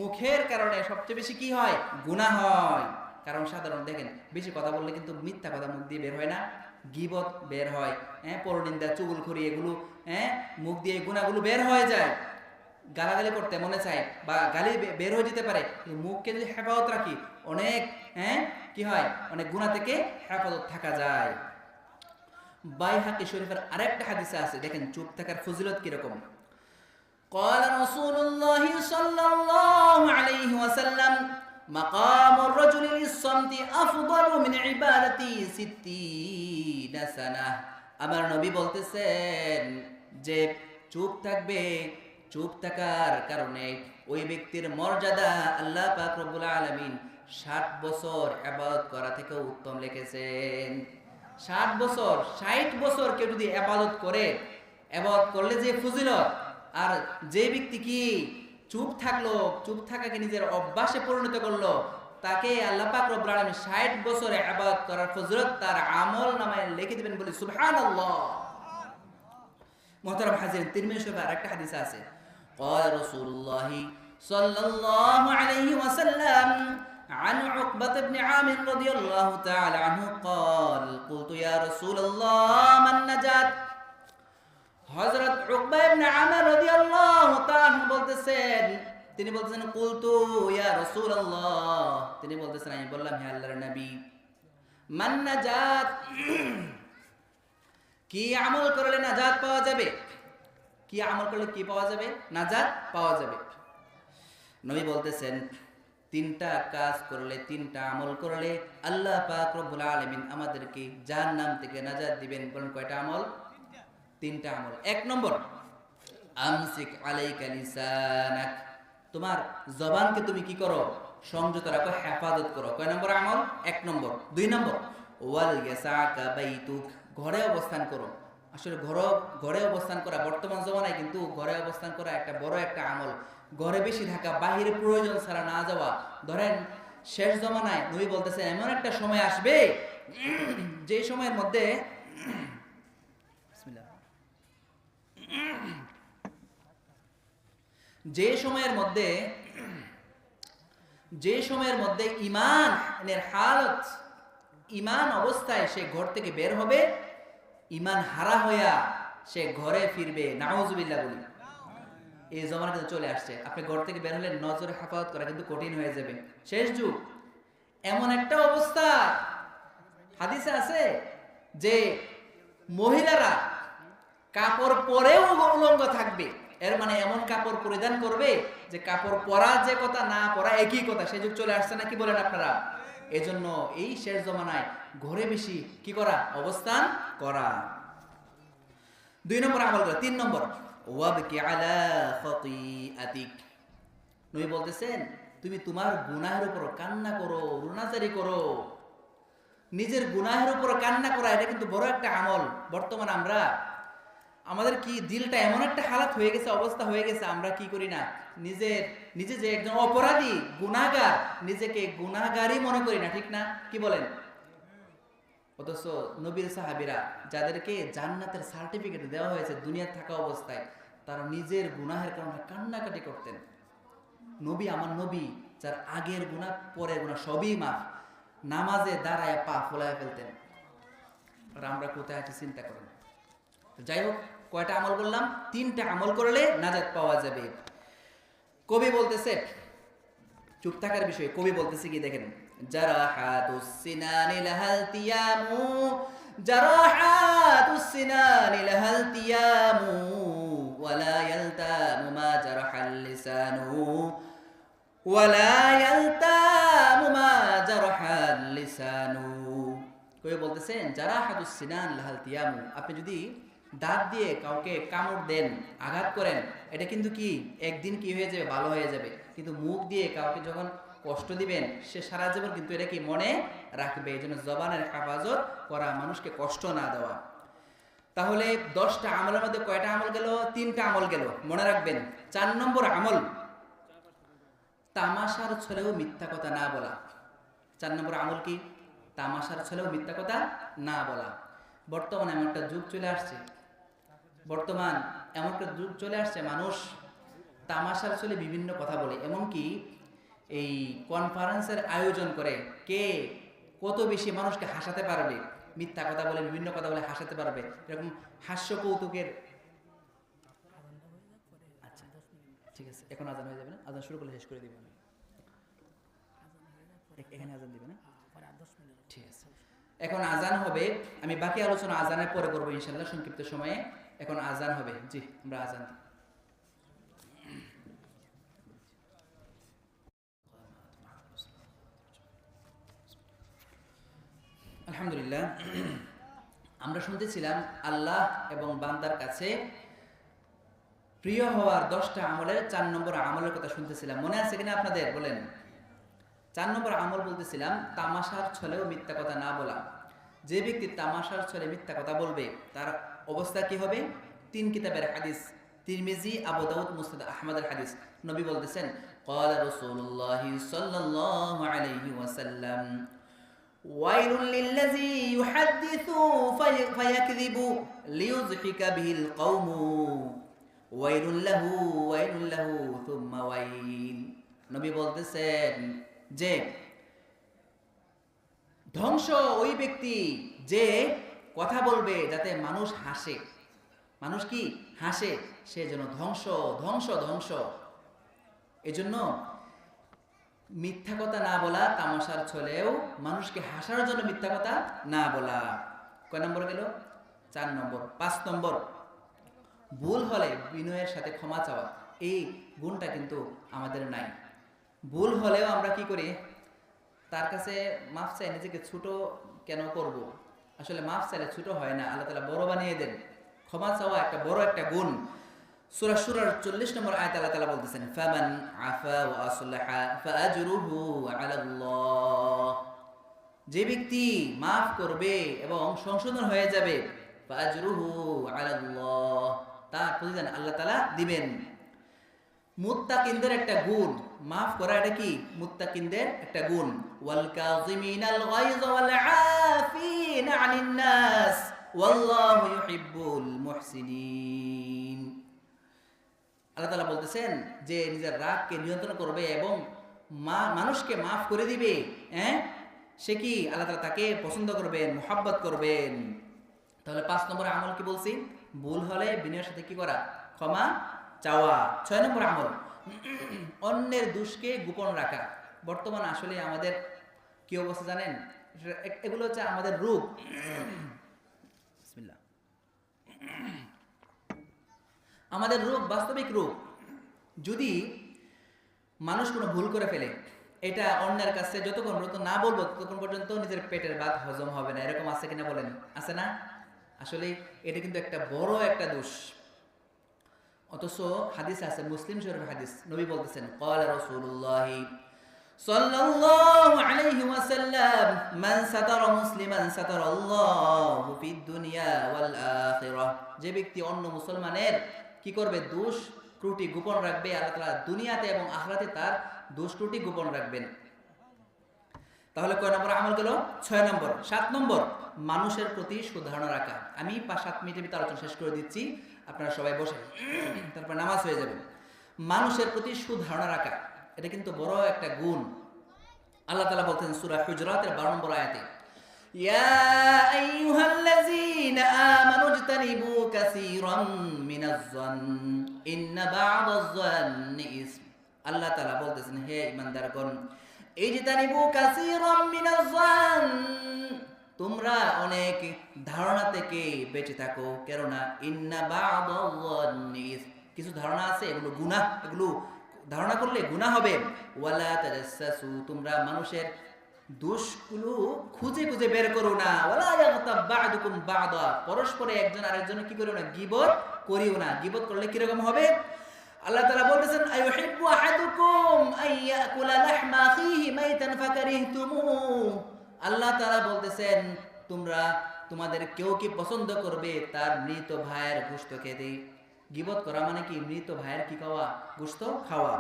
মুখের কারণে সবচেয়ে বেশি কি হয়? গুনাহ হয়। কারণ সাধারণ দেখেন, বেশি কথা বললে কিন্তু মিথ্যা কথা মুখ দিয়ে বের হয় না, গীবত বের হয়, হ্যাঁ, পরনিন্দা, চুগলখড়ি, এগুলো হ্যাঁ মুখ দিয়ে গুনাহগুলো বের হয়ে যায়। গালাগালি করতে মনে চায় বা গালি বের হয়ে যেতে পারে, মুখকে যদি হেফাজত রাখি অনেক কি হয়, অনেক গুনাহ থেকে হেফাজত থাকা যায়। বাইহাকী শরীফের আরেকটা হাদিসে আছে, দেখেন চুপ থাকার ফজিলত কিরকম। قال رسول الله صلى الله عليه وسلم, مقام الرجل للصمت أفضل من عبادة 60 سنة। আমার নবী বলতেছেন যে চুপ থাকবে, চুপ থাকার কারণে ওই ব্যক্তির মর্যাদা আল্লাহ পাক রব্বুল আলামিন 60 বছর ইবাদত করা থেকে উত্তম লিখেছেন। 60 বছর, 60 বছর কেউ যদি ইবাদত করে, ইবাদত করলে যে ফজিলত, আর যে ব্যক্তি কি চুপ থাকলো, চুপ থাকাকে নিজের অভ্যাসে পরিণত করলো, তাকে আল্লাহ পাক রব্বুল আলামিন 60 বছর ইবাদত করার ফজিলত তার আমল নামায় লিখে দিবেন, বলে সুবহানাল্লাহ। মুহতারাম হাজিরিন, তিরমিজি শরীফে আরেকটা হাদিস আছে, قال رسول الله صلى الله عليه وسلم عن عقبة بن عامر رضي الله تعالى عنه قال, قلت يا رسول الله من نجات। হযরত উকবা ইবনে আমির রাদিয়াল্লাহু তাআলা বলতেছেন, তিনি বলতেছেন, কুলতু ইয়া রাসূলুল্লাহ, তিনি বলতেছেন, আমি বললাম, হে আল্লাহর নবী, মান নাজাত, কি আমল করলে নাজাত পাওয়া যাবে? কি আমল করলে কি পাওয়া যাবে? নাজাত পাওয়া যাবে। নবী বলতেছেন, 3টা কাজ করলে, 3টা আমল করলে আল্লাহ পাক রব্বুল আলামিন আমাদেরকে জাহান্নাম থেকে নাজাত দিবেন। বলেন কয়টা আমল? 3টা আমল। 1 নম্বর, আমসিক আলাইকা লিসানাক, তোমার জবানকে তুমি কি করো? সংযত রাখো, হেফাজত করো। কয় নম্বর আমল? 1 নম্বর। 2 নম্বর, ওয়াল ইয়াসাকা বাইতুক, ঘরে অবস্থান করো। আসলে ঘরে অবস্থান করা বর্তমান জমানায় কিন্তু ঘরে অবস্থান করা একটা বড় একটা আমল। ঘরে বেশি থাকা, বাহিরে প্রয়োজন ছাড়া না যাওয়া। ধরেন শেষ জমানায় নবী বলতেছেন এমন একটা সময় আসবে যে সময়ের মধ্যে বিসমিল্লাহ, যে সময়ের মধ্যে ইমানের হালত, ইমান অবস্থায় সে ঘর থেকে বের হবে, ইমান হারা হইয়া সে ঘরে ফিরবে। নাউজুবিল্লাহ বলি। এই জমানা কিন্তু চলে আসছে। আপনি ঘর থেকে বের হলে নজরে হেফাজত করা কিন্তু কঠিন হয়ে যাবে। শেষ যুগ, এমন একটা অবস্থা হাদিসে আছে যে মহিলারা কাপড় পরেও উলঙ্গ থাকবে। এর মানে এমন কাপড় পরিধান করবে যে কাপড় পরা যে কথা, না পরা একই কথা। সে যুগ চলে আসছে নাকি বলেন আপনারা? এজন্য এই শেষ জমানায় ঘরে বেশি কি করা? অবস্থান করা। 2 নম্বর আমল করা। 3 নম্বর, ওয়াবকি আলা খাতিআতিক, নবী বলতেছেন তুমি তোমার গুনাহের উপর কান্না করো, রুনাজারি করো। নিজের গুনাহের উপর কান্না করা এটা কিন্তু বড় একটা আমল। বর্তমান আমাদের কি দিলটা এমন একটা হালাত হয়ে গেছে, অবস্থা হয়ে গেছে, আমরা কি করি না, নিজে যে একজন অপরাধী, গুনাহগার, নিজেকে গুনাহগারই মনে করি না, ঠিক না? কি বলেন? অথচ নবীর সাহাবীরা যাদেরকে জান্নাতের সার্টিফিকেট দেওয়া হয়েছে দুনিয়ায় থাকা অবস্থায়, তারা নিজের গুনাহের কারণে কান্নাকাটি করতেন। নবী, আমার নবী, যার আগের গুনাহ পরের গুনাহ সবই মাফ, নামাজে দাঁড়ায় পা ফোলায় ফেলতেন। আর আমরা কোথায় আছি চিন্তা করেন। যাই হোক, কয়টা আমল বললাম? 3টা আমল করলে নাজাত পাওয়া যাবে। কবি বলতেছে, চুপ থাকার বিষয়ে কবি বলতেছে কি দেখেন, জারাহাতুস সিনানি লাহাল তিয়ামু, জারাহাতুস সিনানি লাহাল তিয়ামু, ওয়ালা ইয়ালতামু মা জারাহাল লিসানু, ওয়ালা ইয়ালতামু মা জারাহাল লিসানু। কবি বলতেছেন জারাহাতুস সিনান লাহাল তিয়ামু, আপনি যদি দাঁত দিয়ে কাউকে কামড় দেন, আঘাত করেন, এটা কিন্তু কি একদিন কি হয়ে যাবে? ভালো হয়ে যাবে। কিন্তু মুখ দিয়ে কাউকে যখন কষ্ট দিবেন, সে সারা জীবন কিন্তু এটা কি মনে রাখবে। এই জন্য জবানের হেফাজত করা, মানুষকে কষ্ট না দেওয়া। তাহলে 10টা আমলের মধ্যে কয়টা আমল গেল? 3টা আমল গেল। মনে রাখবেন। 4 নম্বর আমল, তামাশার ছলেও মিথ্যা কথা না বলা। 4 নম্বর আমল কি? তামাশার ছলেও মিথ্যা কথা না বলা। বর্তমানে এমন একটা যুগ চলে আসছে, মানুষ তামাশার ছলে বিভিন্ন কথা বলে। এমনকি এই কনফারেন্সের আয়োজন করে, কে কত বেশি মানুষকে হাসাতে পারবে, মিথ্যা কথা বলে, বিভিন্ন কথা বলে হাসাতে পারবে, এরকম হাস্য কৌতুকের। আচ্ছা ঠিক আছে, এখন আজান হয়ে যাবে না? আজান শুরু করলে শেষ করে দিবেন। এখানে আজান দিবে না? ঠিক আছে, এখন আজান হবে। আমি বাকি আলোচনা আজানের পরে করবো ইনশাল্লাহ, সংক্ষিপ্ত সময়ে। এখন আজান হবে। জি, আমরা আজান দিই। আলহামদুলিল্লাহ, আমরা শুনতেছিলাম আল্লাহ এবং বান্দার কাছে প্রিয় হওয়ার 10টা আমলের 4 নম্বর আমলের কথা শুনতেছিলাম। মনে আছে কিনা আপনাদের? বলেন। 4 নম্বর আমল বলতেছিলাম তামাশার ছলেও মিথ্যা কথা না বলা। যে ব্যক্তি তামাশার ছলে মিথ্যা কথা বলবে তার অবস্থা কি হবে? 3 কিতাবের হাদিস, তিরমিজি, আবু দাউদ, মুসনাদ আহমদের হাদিস। নবী বলতেছেন, ক্বালা রাসূলুল্লাহ সাল্লাল্লাহু আলাইহি ওয়াসাল্লাম, ওয়াইলুল লিল্লাযী ইউহাদ্দিসু ফায়াকযিবু লিইয়ুযহিকা বিহিল কওমু, ওয়াইলুল লাহু থুম্মা ওয়াইল। নবী বলতেছেন যে ধ্বংস ওই ব্যক্তি যে কথা বলবে যাতে মানুষ হাসে। মানুষ কি হাসে? সে যেন ধ্বংস ধ্বংস ধ্বংস। এজন্য মিথ্যা কথা না বলা, তামাশার ছলেও মানুষকে হাসার জন্য মিথ্যা কথা না বলা। কয় নম্বর গেল? 4 নম্বর। 5 নম্বর, ভুল হলে বিনয়ের সাথে ক্ষমা চাওয়া। এই গুণটা কিন্তু আমাদের নাই। ভুল হলেও আমরা কি করি? তার কাছে মাফ চাই, নিজেকে ছোট কেন করব? আসলে মাফ চাইলে ছোট হয় না, আল্লাহ তাআলা বড় বানিয়ে দেন। ক্ষমা চাওয়া একটা বড় একটা গুণ। সূরা শুরার 40 নম্বর আয়াতে আল্লাহ তাআলা বলতেছেন ফামান আফা ওয়া আসলাহা ফাআজরুহু আলাল্লাহ, যে ব্যক্তি মাফ করবে এবং সংশোধন হয়ে যাবে ফাআজরুহু আলাল্লাহ, তার প্রতিদান আল্লাহ তাআলা দিবেন। মুত্তাকিনদের একটা গুণ মাফ করা, এটা কি মুত্তাকিনদের একটা গুণ। ওয়াল কাযিমিনাল গায়য ওয়াল আফিনা আনিন নাস ওয়াল্লাহু ইউহিব্বুল মুহসিনিন। আল্লাহ তাআলা বলতেছেন যে নিজের রাগকে নিয়ন্ত্রণ করবে এবং মানুষকে মাফ করে দিবে, সে কি আল্লাহ তাআলা তাকে পছন্দ করবেন, মুহাব্বত করবেন। তাহলে 5 নম্বর আমল কি বলছি? ভুল হলে বিনয়ের সাথে কি করা? ক্ষমা চাওয়া। 6 নম্বর আমল অন্যের দোষকে গোপন রাখা। বর্তমানে আসলে আমাদের কি অবস্থা জানেন? এগুলো হচ্ছে আমাদের রূপ। বিসমিল্লাহ। আমাদের রূপ, বাস্তবিক রূপ। যদি মানুষ কোনো ভুল করে ফেলে, এটা অন্যের কাছে যতক্ষণ পর্যন্ত না বলবো ততক্ষণ পর্যন্ত নিজের পেটের ভাত হজম হবে না। এরকম আছে কিনা বলেন? আছে না? আসলে এটা কিন্তু একটা বড় একটা দোষ। অথচ হাদিস আছে, মুসলিম শরীফের হাদিস, নবী বলতেছেন ক্বালা রাসূলুল্লাহি সাল্লাল্লাহু আলাইহি ওয়াসাল্লাম মান সাতারা মুসলিমান সাতারাল্লাহু ফিদ দুনিয়া ওয়াল আখিরাহ, যে ব্যক্তি অন্য মুসলমানের কি করবে? দোষ ত্রুটি গোপন রাখবে, আল্লাহ তাআলা দুনিয়াতে এবং আখিরাতে তার দোষ ত্রুটি গোপন রাখবেন। তাহলে কয় নম্বর আমল গেল? 6 নম্বর। 7 নম্বর মানুষের প্রতি সুধারণা রাখা। আমি 5-7 মিনিটের ভিতরে আলোচনা শেষ করে দিচ্ছি, আপনারা সবাই বসেন, তারপর নামাজ হয়ে যাবে। মানুষের প্রতি সুধারণা রাখা, এটা কিন্তু বড় একটা গুণ। আল্লাহ তাআলা বলতেন সূরা হুজুরাতের 12 নম্বর আয়াতে, ইয়া আইয়ুহাল্লাযীনা আমানু ইজতানিবু কাসীরাম মিনাজ-যন্ন ইন্না বা'দাজ-যন্নি ইসম। আল্লাহ তাআলা বলতেছেন, হে ঈমানদারগণ, ইজতানিবু কাসীরাম মিনাজ-যন্ন, তোমরা অনেক ধারণা থেকে বেঁচে থাকো, কেননা ইন্না বা'দাজ-যন্নি ইসম, কিছু ধারণা আছে এগুলো গুনাহ, এগুলো ধারণা করলে গুনাহ হবে। ওয়ালা তাজাসসু, তোমরা মানুষের দোষগুলো খুঁজে খুঁজে বের করো না। ওয়ালা ইয়াগতাব বা'দুকুম বা'দা, পরস্পরে একজন আরেকজনের কি করো না? গীবত করিও না। গীবত করলে কি রকম হবে? আল্লাহ তাআলা বলতেছেন আইয়ুহিব্বু আহাদুকুম আইয়াকুলা লাহমা আখিহি মাইতান ফাকারিহতুমু। আল্লাহ তাআলা বলতেছেন তোমরা তোমাদের কেউ কি পছন্দ করবে তার মৃত ভাইয়ের গোশত খেতে? গীবত করা মানে কি? মৃত ভাইয়ের কি খাওয়া? গোশত খাওয়া।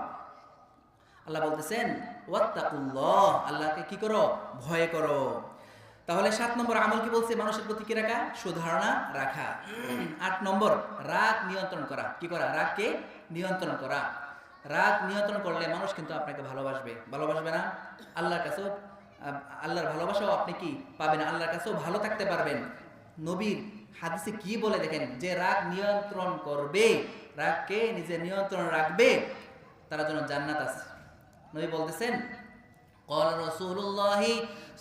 আল্লাহ বলতেছেন ওয়াত্তাকুল্লাহ, আল্লাহকে কি করো? ভয় করো। তাহলে 7 নম্বর আমল কি বলছে? মানুষের প্রতি কি রাখা? সুধারণা রাখা। 8 নম্বর রাগ নিয়ন্ত্রণ করা। কি করা? রাগকে নিয়ন্ত্রণ করা। রাগ নিয়ন্ত্রণ করলে মানুষ কিন্তু আপনাকে ভালোবাসবে। ভালোবাসবে না? আল্লাহর কাছেও, আল্লাহর ভালোবাসাও আপনি কি পাবেন, আল্লাহর কাছেও ভালো থাকতে পারবেন। নবীর হাদিসে কি বলে দেখেন, যে রাগ নিয়ন্ত্রণ করবে, রাগকে নিজে নিয়ন্ত্রণ রাখবে, তার জন্য জান্নাত আছে। নবী বলতেছেন ক্বালা রাসূলুল্লাহি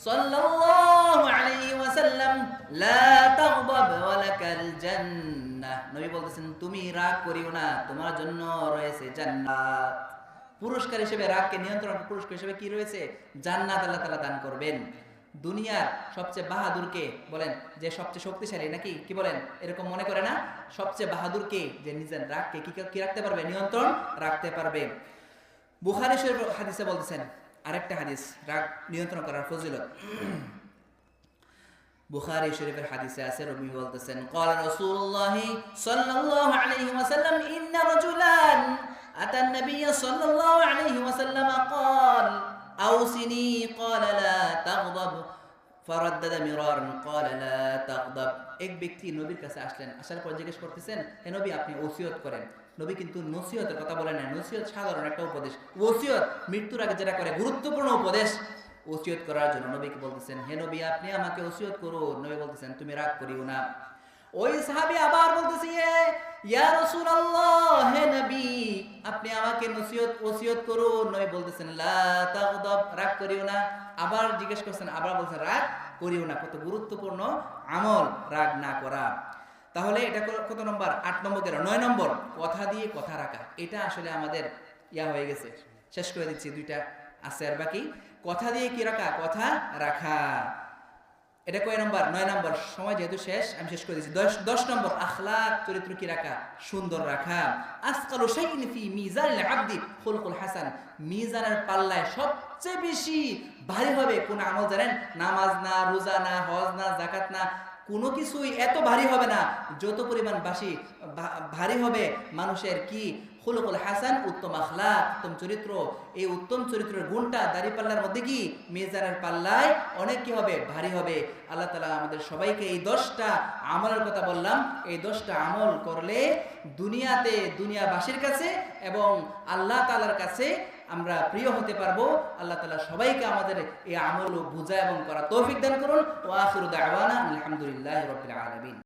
সাল্লাল্লাহু আলাইহি ওয়াসাল্লাম লা তাগদাব ওয়া লাকাল জান্নাহ, নবী বলতেছেন তুমি রাগ করিও না, তোমার জন্য রয়েছে জান্নাত। পুরস্কার হিসেবে রাগকে নিয়ন্ত্রণ, পুরস্কার হিসেবে কি রয়েছে? জান্নাত আল্লাহ তাআলা দান করবেন। দুনিয়ার সবচেয়ে বাহাদুরকে বলেন যে সবচেয়ে শক্তিশালী নাকি? কি বলেন? এরকম মনে করে না? সবচেয়ে বাহাদুরকে যে নিজের রাগকে কি রাখতে পারবে? নিয়ন্ত্রণ রাখতে পারবে। বুখারী শরীফ হাদিসে বলতেছেন আরেকটা হাদিস, রাগ নিয়ন্ত্রণ করার ফজিলত। বুখারী শরীফের হাদিসে আছে, নবী বলতেছেন ক্বালা রাসূলুল্লাহি সাল্লাল্লাহু আলাইহি ওয়াসাল্লাম ইন্না রাজুলান আতান নাবিয়্য সাল্লাল্লাহু আলাইহি ওয়াসাল্লাম ক্বাল আওসিনি ক্বালা লা তাগদাব ফারাদ্দাদা মিরারান ক্বালা লা তাগদাব। এক ব্যক্তি নবীর কাছে আসলেন, আসার পর জিজ্ঞেস করতেছেন, হে নবী আপনি ওসিয়ত করেন। নবী কিন্তু নসিহতের কথা বলেন না, নসিহত সাধারণ একটা উপদেশ। ওসিয়ত মৃত্যুর আগে যেটা করে গুরুত্বপূর্ণ উপদেশ, ওসিয়ত করার জন্য নবীকে বলতেছেন, হে নবী আপনি আমাকে ওসিয়ত করুন। নবী বলতেছেন তুমি রাগ করিও না। ওই সাহাবী আবার বলতেছে ইয়া রাসূলুল্লাহ, হে নবী আপনি আমাকে ওসিয়ত করুন। নবী বলতেছেন লা তাগদাব, রাগ করিও না। আবার জিজ্ঞেস করছেন, আবার বলছেন রাগ করিও না। কত গুরুত্বপূর্ণ আমল রাগ না করা। তাহলে এটা কত নম্বর? 8 নম্বর গেল। 9 নম্বর কথা দিয়ে কথা রাখা। এটা আসলে আমাদের হয়ে গেছে, শেষ করে দিচ্ছি, 2টা আছে আর বাকি। কথা দিয়ে কি রাখা? কথা রাখা। এটা কয় নম্বর? 9 নম্বর। সময় যেহেতু শেষ, আমি শেষ করে দিচ্ছি। 10 নম্বর, আখলাক, চরিত্র কি রাখা? সুন্দর রাখা। আসকালু শাইইন ফি মিজানিল আবদি খুলকুল হাসান। মিজানের পাল্লায় সবচেয়ে বেশি ভারী হবে কোন আমল জানেন? নামাজ না, রোজা না, হজ না, যাকাত না, কোনো কিছুই এত ভারী হবে না যত পরিমাণ ভারী হবে মানুষের কি? খুলুকুল হাসান, উত্তম আখলাক, উত্তম চরিত্র। এই উত্তম চরিত্রের গুণটা দাড়িপাল্লার মধ্যে কি? মিজানের পাল্লায় অনেক কি হবে? ভারী হবে। আল্লাহ তাআলা আমাদের সবাইকে এই 10টা আমলের কথা বললাম, এই 10টা আমল করলে দুনিয়াতে দুনিয়াবাসীর কাছে এবং আল্লাহ তাআলার কাছে আমরা প্রিয় হতে পারবো। আল্লাহ তাআলা সবাইকে আমাদের এই আমল বুঝা এবং করা তৌফিক দান করুন। ওয়া আখিরু দাওয়ানা আলহামদুলিল্লাহি রাব্বিল আলামিন।